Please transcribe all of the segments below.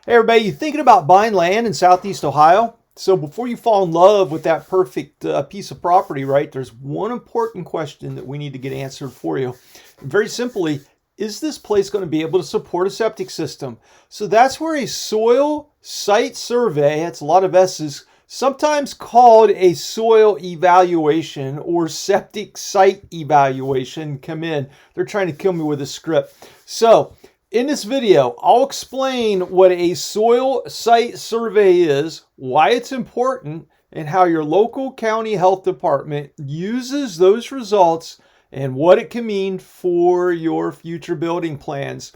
Hey everybody, you thinking about buying land in Southeast Ohio? So before you fall in love with that perfect piece of property, right, there's one important question that we need to get answered for you. Very simply, is this place going to be able to support a septic system? So that's where a soil site survey, that's a lot of S's, sometimes called a soil evaluation or septic site evaluation, come in. They're trying to kill me with a script. So in this video, I'll explain what a soil site survey is, why it's important, and how your local county health department uses those results and what it can mean for your future building plans.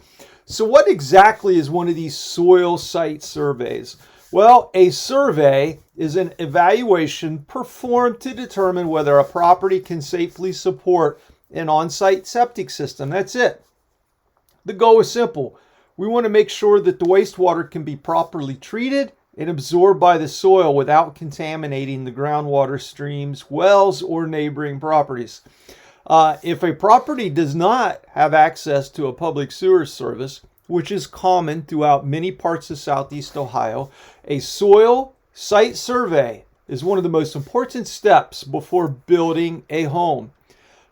So what exactly is one of these soil site surveys? Well, a survey is an evaluation performed to determine whether a property can safely support an on-site septic system. That's it. The goal is simple. We want to make sure that the wastewater can be properly treated and absorbed by the soil without contaminating the groundwater streams, wells, or neighboring properties. If a property does not have access to a public sewer service, which is common throughout many parts of Southeast Ohio, a soil site survey is one of the most important steps before building a home.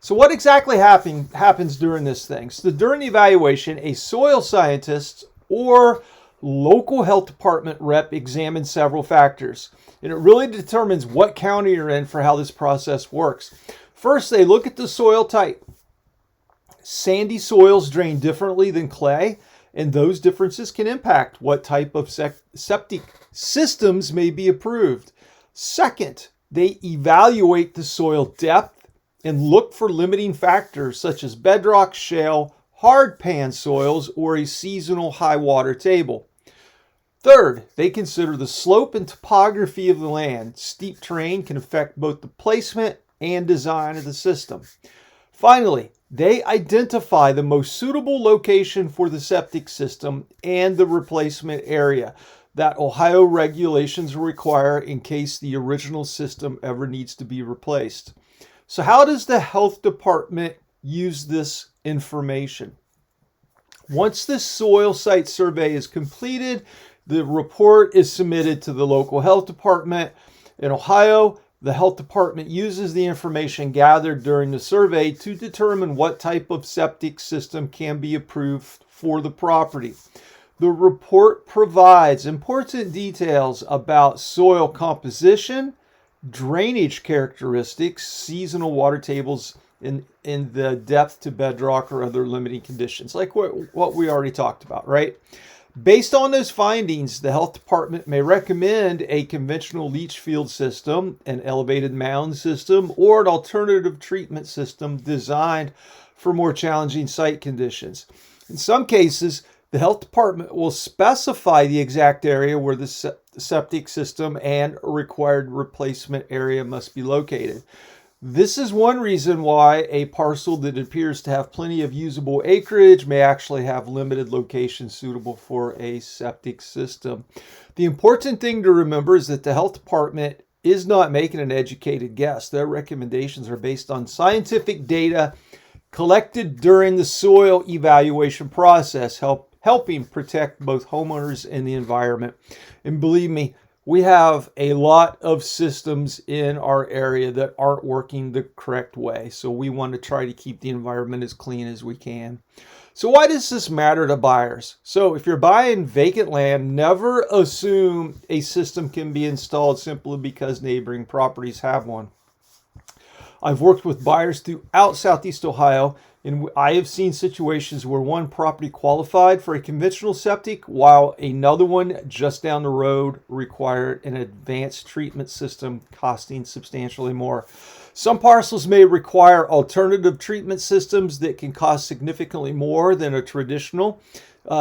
So what exactly happens during this thing? So during the evaluation, a soil scientist or local health department rep examines several factors. And it really determines what county you're in for how this process works. First, they look at the soil type. Sandy soils drain differently than clay, and those differences can impact what type of septic systems may be approved. Second, they evaluate the soil depth and look for limiting factors such as bedrock, shale, hard pan soils, or a seasonal high water table. Third, they consider the slope and topography of the land. Steep terrain can affect both the placement and design of the system. Finally, they identify the most suitable location for the septic system and the replacement area that Ohio regulations require in case the original system ever needs to be replaced. So how does the health department use this information? Once this soil site survey is completed, the report is submitted to the local health department. In Ohio, the health department uses the information gathered during the survey to determine what type of septic system can be approved for the property. The report provides important details about soil composition, drainage characteristics, seasonal water tables, in the depth to bedrock or other limiting conditions, like what we already talked about, right? Based on those findings, the health department may recommend a conventional leach field system, an elevated mound system, or an alternative treatment system designed for more challenging site conditions. In some cases, the health department will specify the exact area where the septic system and required replacement area must be located. This is one reason why a parcel that appears to have plenty of usable acreage may actually have limited locations suitable for a septic system. The important thing to remember is that the health department is not making an educated guess. Their recommendations are based on scientific data collected during the soil evaluation process, helping protect both homeowners and the environment. And believe me, we have a lot of systems in our area that aren't working the correct way. So we want to try to keep the environment as clean as we can. So why does this matter to buyers? So if you're buying vacant land, never assume a system can be installed simply because neighboring properties have one. I've worked with buyers throughout Southeast Ohio, and I have seen situations where one property qualified for a conventional septic while another one just down the road required an advanced treatment system costing substantially more. Some parcels may require alternative treatment systems that can cost significantly more than a traditional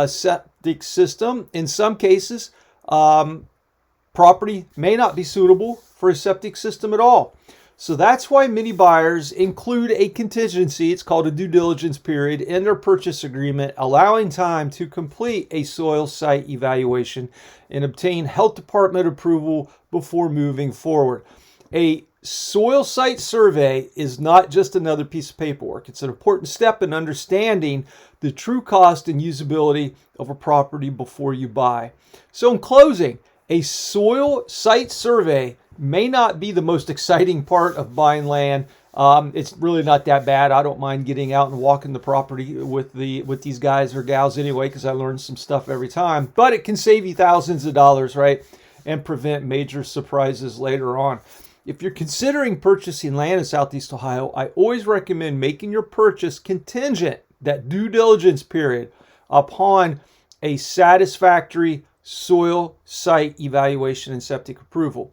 septic system. In some cases, property may not be suitable for a septic system at all. So that's why many buyers include a contingency, it's called a due diligence period, in their purchase agreement, allowing time to complete a soil site evaluation and obtain health department approval before moving forward. A soil site survey is not just another piece of paperwork. It's an important step in understanding the true cost and usability of a property before you buy. So in closing, a soil site survey may not be the most exciting part of buying land. It's really not that bad. I don't mind getting out and walking the property with these guys or gals anyway, because I learn some stuff every time. But it can save you thousands of dollars, right? And prevent major surprises later on. If you're considering purchasing land in Southeast Ohio, I always recommend making your purchase contingent, that due diligence period, upon a satisfactory soil site evaluation and septic approval.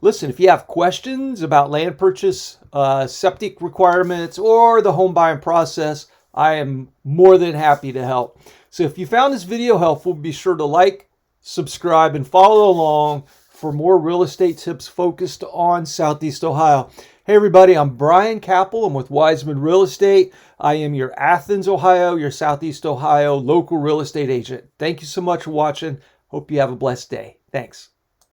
Listen, if you have questions about land purchase, septic requirements, or the home buying process, I am more than happy to help. So if you found this video helpful, be sure to like, subscribe, and follow along for more real estate tips focused on Southeast Ohio. Hey everybody, I'm Brian Capel. I'm with Wiseman Real Estate. I am your Athens, Ohio, your Southeast Ohio local real estate agent. Thank you so much for watching. Hope you have a blessed day. Thanks.